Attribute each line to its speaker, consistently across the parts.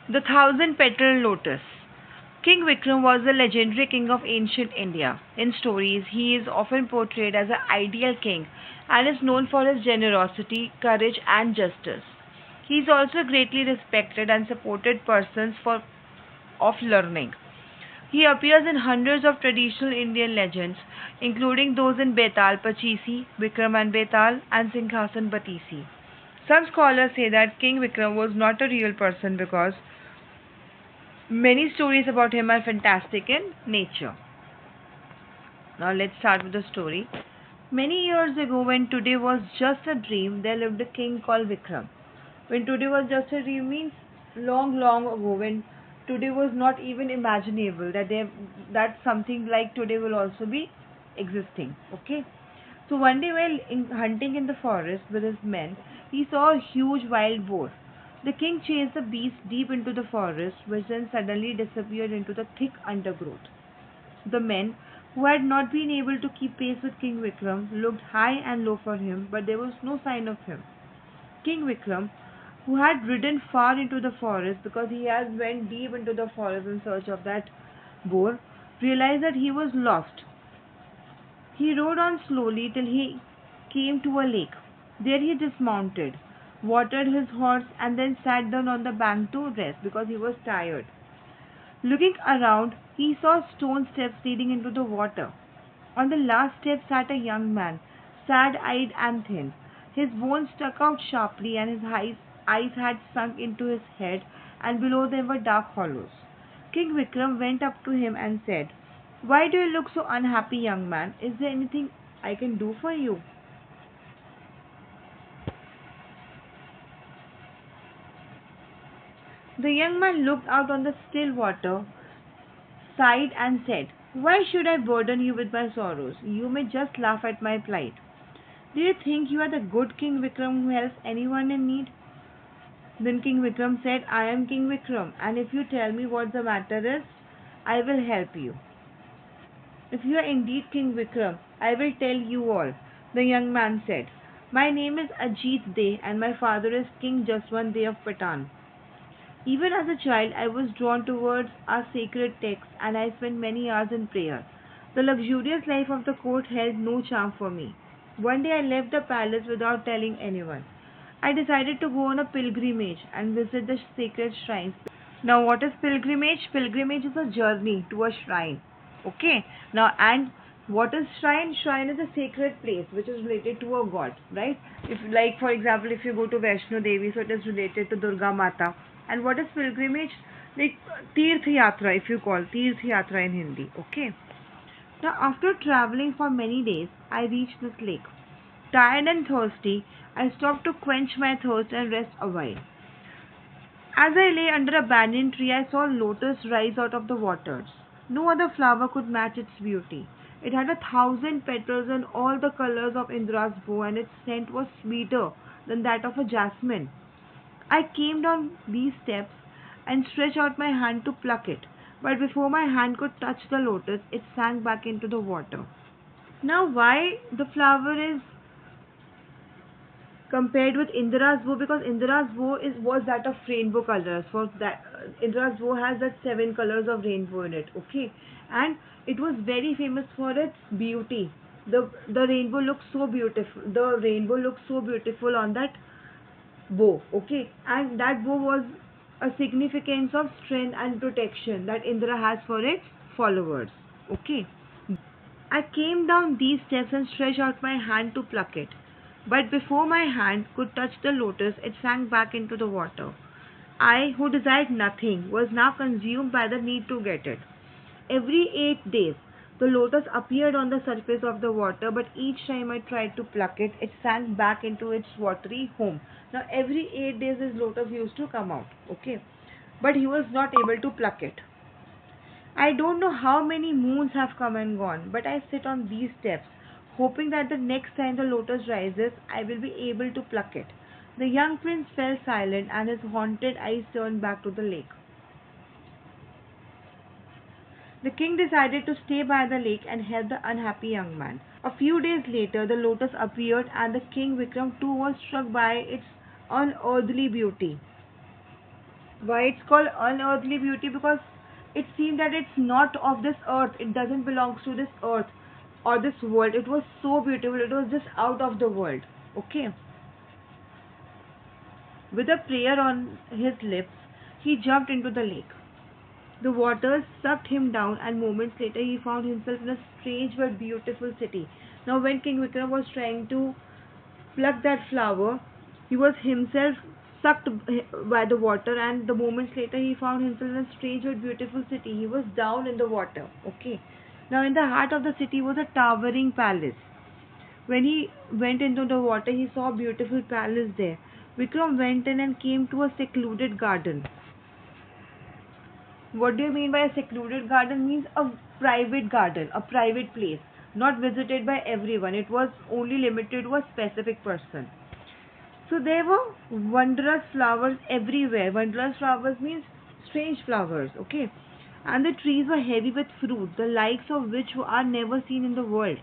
Speaker 1: The thousand petal lotus. King Vikram was the legendary king of ancient India. In stories, he is often portrayed as an ideal king and is known for his generosity, courage, and justice. He is also greatly respected and supported persons of learning. He appears in hundreds of traditional Indian legends, including those in Betal Pachisi, Vikram and Betal, and Singhasan Batisi. Some scholars say that King Vikram was not a real person because many stories about him are fantastic in nature. Now let's start with the story. Many years ago, when today was just a dream, there lived a king called Vikram. When today was just a dream means long, long ago, when today was not even imaginable that something like today will also be existing. Okay. So one day while hunting in the forest with his men, he saw a huge wild boar. The king chased the beast deep into the forest, which then suddenly disappeared into the thick undergrowth. The men, who had not been able to keep pace with King Vikram, looked high and low for him, but there was no sign of him. King Vikram, who had ridden far into the forest because he had went deep into the forest in search of that boar, realized that he was lost. He rode on slowly till he came to a lake. There he dismounted, watered his horse, and then sat down on the bank to rest because he was tired. Looking around, he saw stone steps leading into the water. On the last step sat a young man, sad-eyed and thin. His bones stuck out sharply, and his eyes had sunk into his head, and below them were dark hollows. King Vikram went up to him and said, "Why do you look so unhappy, young man? Is there anything I can do for you?" The young man looked out on the still water, sighed, and said, "Why should I burden you with my sorrows? You may just laugh at my plight. Do you think you are the good King Vikram who helps anyone in need?" Then King Vikram said, "I am King Vikram, and if you tell me what the matter is, I will help you." "If you are indeed King Vikram, I will tell you all," the young man said. "My name is Ajit Dey, and my father is King Jaswant Dey of Patan. Even as a child, I was drawn towards our sacred texts, and I spent many hours in prayer. The luxurious life of the court held no charm for me. One day I left the palace without telling anyone. I decided to go on a pilgrimage and visit the sacred shrines. Now, what is pilgrimage? Pilgrimage is a journey to a shrine. Okay. Now, and what is shrine? Shrine is a sacred place which is related to a god, right? If, like, for example, if you go to Vaishno Devi, so it is related to Durga Mata. And what is pilgrimage? Like Tirth Yatra, if you call Tirth Yatra in Hindi. Okay. Now, after traveling for many days, I reached this lake. Tired and thirsty, I stopped to quench my thirst and rest a while. As I lay under a banyan tree, I saw a lotus rise out of the waters. No other flower could match its beauty. It had 1,000 petals and all the colors of Indra's bow, and its scent was sweeter than that of a jasmine. I came down these steps and stretched out my hand to pluck it, but before my hand could touch the lotus, it sank back into the water. Now, why the flower is compared with Indra's bow? Because Indra's bow was that of rainbow colors. For that, Indra's bow has that 7 colors of rainbow in it. Okay, and it was very famous for its beauty. The rainbow looks so beautiful. The rainbow looks so beautiful on that bow. Okay, and that bow was a significance of strength and protection that Indra has for its followers. Okay. I came down these steps and stretched out my hand to pluck it. But before my hand could touch the lotus, it sank back into the water. I, who desired nothing, was now consumed by the need to get it. Every 8 days, the lotus appeared on the surface of the water, but each time I tried to pluck it, it sank back into its watery home. Now, every 8 days, this lotus used to come out, okay? But he was not able to pluck it. I don't know how many moons have come and gone, but I sit on these steps, hoping that the next time the lotus rises, I will be able to pluck it. The young prince fell silent, and his haunted eyes turned back to the lake. The king decided to stay by the lake and help the unhappy young man. A few days later, the lotus appeared, and the king Vikram too was struck by its unearthly beauty. Why it's called unearthly beauty? Because it seemed that it's not of this earth. It doesn't belong to this earth or this world. It was so beautiful. It was just out of the world. Okay. With a prayer on his lips, he jumped into the lake. The waters sucked him down, and moments later he found himself in a strange but beautiful city. Now, when King Vikram was trying to pluck that flower, he was himself sucked by the water, and the moments later he found himself in a strange but beautiful city. He was down in the water. Okay. Now, in the heart of the city was a towering palace. When he went into the water, he saw a beautiful palace there. Vikram went in and came to a secluded garden. What do you mean by a secluded garden? Means a private garden, a private place, not visited by everyone. It was only limited to a specific person. So there were wondrous flowers everywhere. Wondrous flowers means strange flowers, okay? And the trees were heavy with fruit, the likes of which are never seen in the world,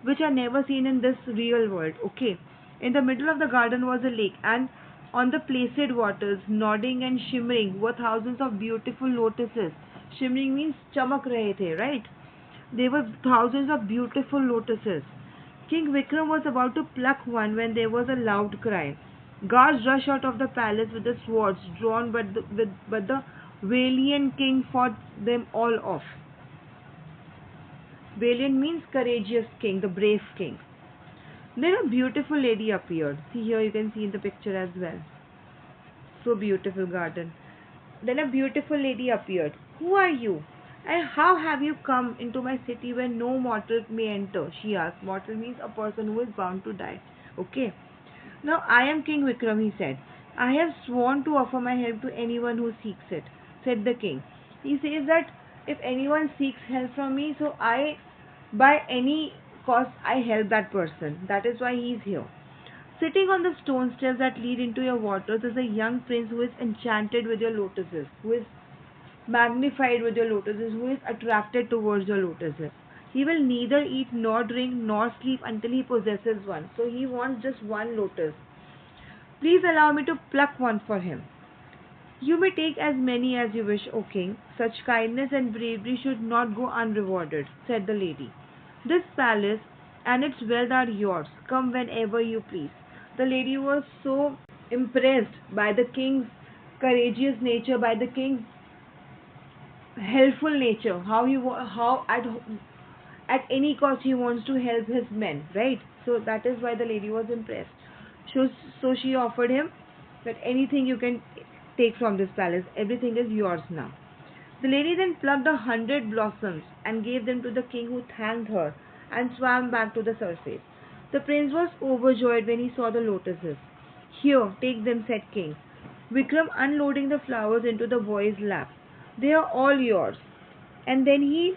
Speaker 1: which are never seen in this real world, okay? In the middle of the garden was a lake, and on the placid waters, nodding and shimmering, were thousands of beautiful lotuses. Shimmering means chamak rahe the, right? There were thousands of beautiful lotuses. King Vikram was about to pluck one when there was a loud cry. Guards rushed out of the palace with the swords drawn, but the valiant king fought them all off. Valiant means courageous king, the brave king. Then a beautiful lady appeared. See here, you can see in the picture as well. So beautiful garden. Then a beautiful lady appeared. Who are you? And how have you come into my city where no mortal may enter? She asked. Mortal means a person who is bound to die. Okay. Now I am King Vikram, he said. I have sworn to offer my help to anyone who seeks it, said the king. He says that if anyone seeks help from me, so by any cost, I help that person. That is why he is here. Sitting on the stone steps that lead into your waters is a young prince who is enchanted with your lotuses, who is magnified with your lotuses, who is attracted towards your lotuses. He will neither eat nor drink nor sleep until he possesses one. So he wants just one lotus. Please allow me to pluck one for him. You may take as many as you wish, O king. Such kindness and bravery should not go unrewarded, said the lady. This palace and its wealth are yours. Come whenever you please. The lady was so impressed by the king's courageous nature, by the king's helpful nature, how at any cost he wants to help his men, right? So that is why the lady was impressed. So, so she offered him that anything you can take from this palace, everything is yours now. The lady then plucked 100 blossoms and gave them to the king, who thanked her and swam back to the surface. The prince was overjoyed when he saw the lotuses. Here, take them, said king. Vikram unloading the flowers into the boy's lap. They are all yours. And then he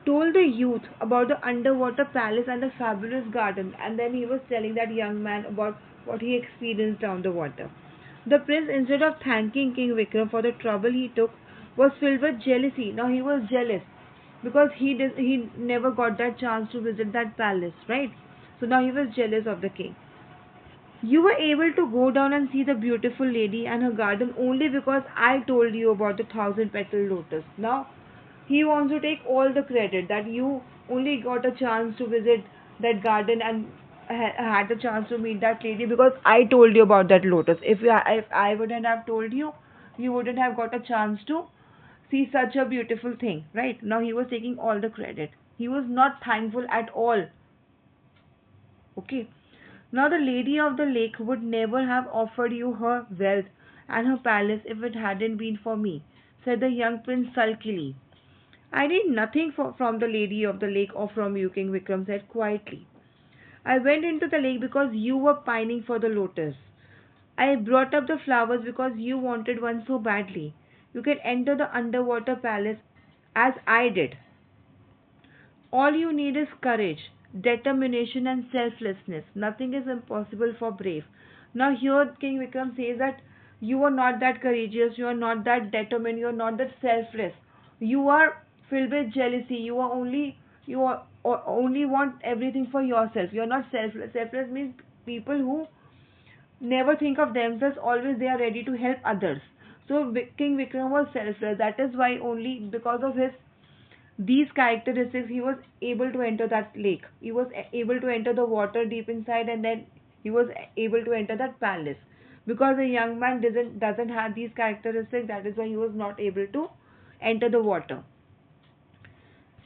Speaker 1: told the youth about the underwater palace and the fabulous garden, and then he was telling that young man about what he experienced down the water. The prince, instead of thanking King Vikram for the trouble he took, was filled with jealousy. Now he was jealous because he never got that chance to visit that palace, right? So now he was jealous of the king. You were able to go down and see the beautiful lady and her garden only because I told you about the thousand petal lotus. Now he wants to take all the credit that you only got a chance to visit that garden and had a chance to meet that lady because I told you about that lotus. If I wouldn't have told you, you wouldn't have got a chance to see such a beautiful thing, right? Now he was taking all the credit. He was not thankful at all. Okay. Now the lady of the lake would never have offered you her wealth and her palace if it hadn't been for me, said the young prince sulkily. I need nothing from the lady of the lake or from you, King Vikram said quietly. I went into the lake because you were pining for the lotus. I brought up the flowers because you wanted one so badly. You can enter the underwater palace as I did. All you need is courage, determination, and selflessness. Nothing is impossible for brave. Now, here King Vikram says that you are not that courageous, you are not that determined, you are not that selfless. You are filled with jealousy. You only want everything for yourself. You are not selfless. Selfless means people who never think of themselves, always they are ready to help others. So King Vikram was selfless. That is why only because of his these characteristics he was able to enter that lake. He was able to enter the water deep inside, and then he was able to enter that palace. Because a young man doesn't have these characteristics, that is why he was not able to enter the water.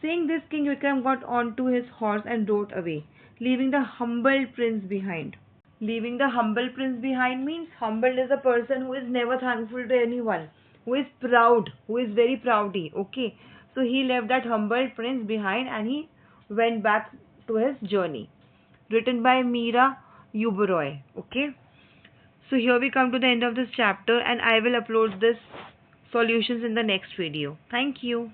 Speaker 1: Saying this, King Vikram got onto his horse and rode away, leaving the humble prince behind. Leaving the humble prince behind means humble is a person who is never thankful to anyone, who is proud, who is very proudy. Okay, so he left that humble prince behind and he went back to his journey. Written by Meera Uberoy. Okay, so here we come to the end of this chapter, and I will upload this solutions in the next video. Thank you.